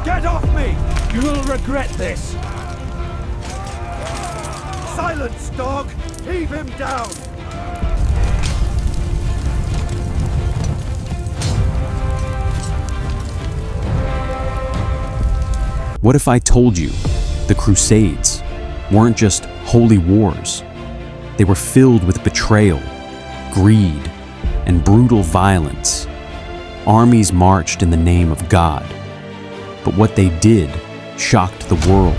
Get off me! You will regret this! Silence, dog! Heave him down! What if I told you the Crusades weren't just holy wars? They were filled with betrayal, greed, and brutal violence. Armies marched in the name of God, but what they did shocked the world.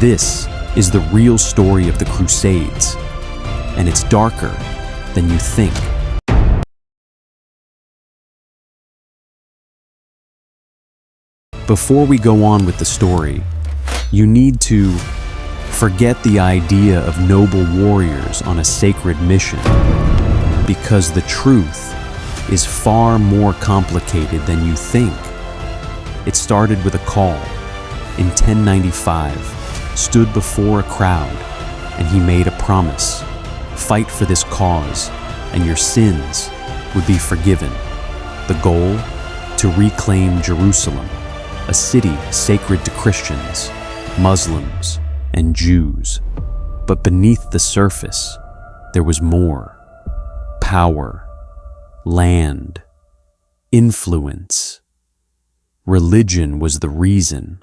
This is the real story of the Crusades, and it's darker than you think. Before we go on with the story, you need to forget the idea of noble warriors on a sacred mission, because the truth is far more complicated than you think. It started with a call. In 1095, stood before a crowd, and he made a promise. Fight for this cause, and your sins would be forgiven. The goal? To reclaim Jerusalem, a city sacred to Christians, Muslims, and Jews. But beneath the surface, there was more. Power, land, influence. Religion was the reason,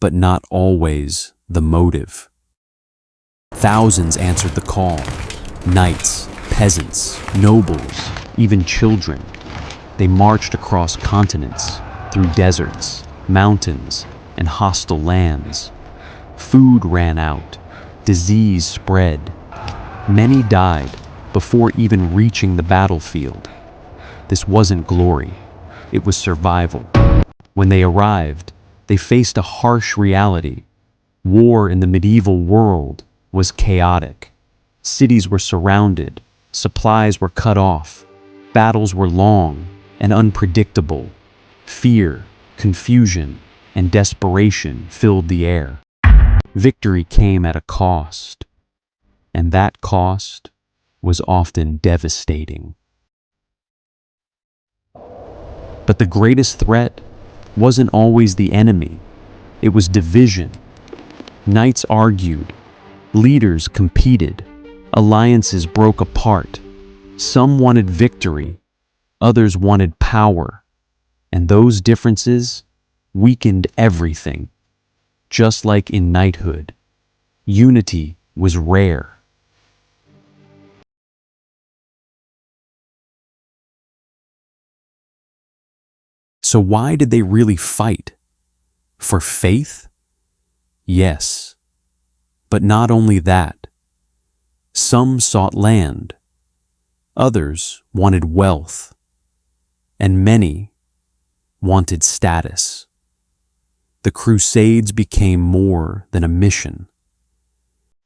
but not always the motive. Thousands answered the call. Knights, peasants, nobles, even children. They marched across continents, through deserts, mountains, and hostile lands. Food ran out, disease spread. Many died before even reaching the battlefield. This wasn't glory, it was survival. When they arrived, they faced a harsh reality. War in the medieval world was chaotic. Cities were surrounded, supplies were cut off, battles were long and unpredictable. Fear, confusion, and desperation filled the air. Victory came at a cost, and that cost was often devastating. But the greatest threat wasn't always the enemy. It was division. Knights argued, leaders competed, alliances broke apart. Some wanted victory, others wanted power, and those differences weakened everything. Just like in knighthood, unity was rare. So why did they really fight? For faith? Yes. But not only that. Some sought land. Others wanted wealth. And many wanted status. The Crusades became more than a mission.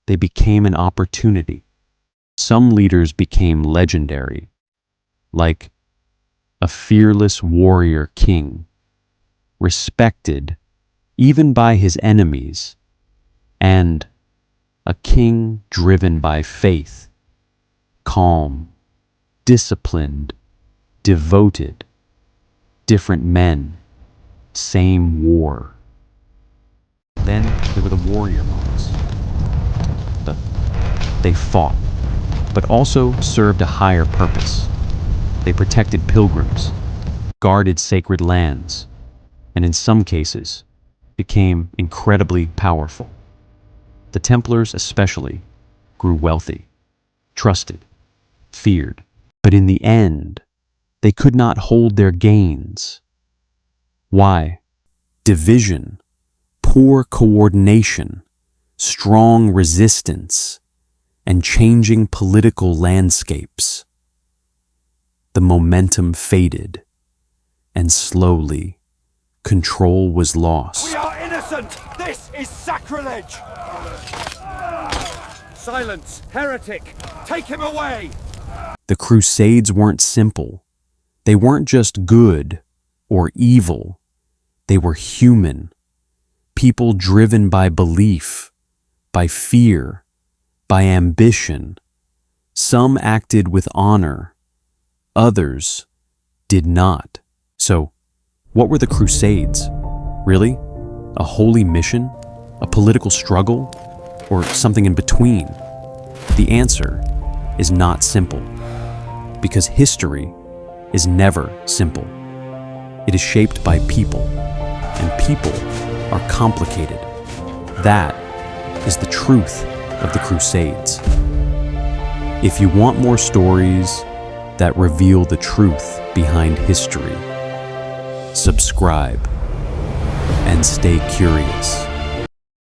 They became an opportunity. Some leaders became legendary, like a fearless warrior king, respected even by his enemies, and a king driven by faith, calm, disciplined, devoted. Different men, same war. Then there were the warrior monks. They fought, but also served a higher purpose. They protected pilgrims, guarded sacred lands, and in some cases, became incredibly powerful. The Templars especially grew wealthy, trusted, feared, but in the end, they could not hold their gains. Why? Division, poor coordination, strong resistance, and changing political landscapes. The momentum faded, and slowly, control was lost. We are innocent! This is sacrilege! Silence, heretic! Take him away! The Crusades weren't simple. They weren't just good or evil. They were human. People driven by belief, by fear, by ambition. Some acted with honor. Others did not. So, what were the Crusades? Really? A holy mission? A political struggle? Or something in between? The answer is not simple. Because history is never simple. It is shaped by people, and people are complicated. That is the truth of the Crusades. If you want more stories that reveal the truth behind history, subscribe and stay curious.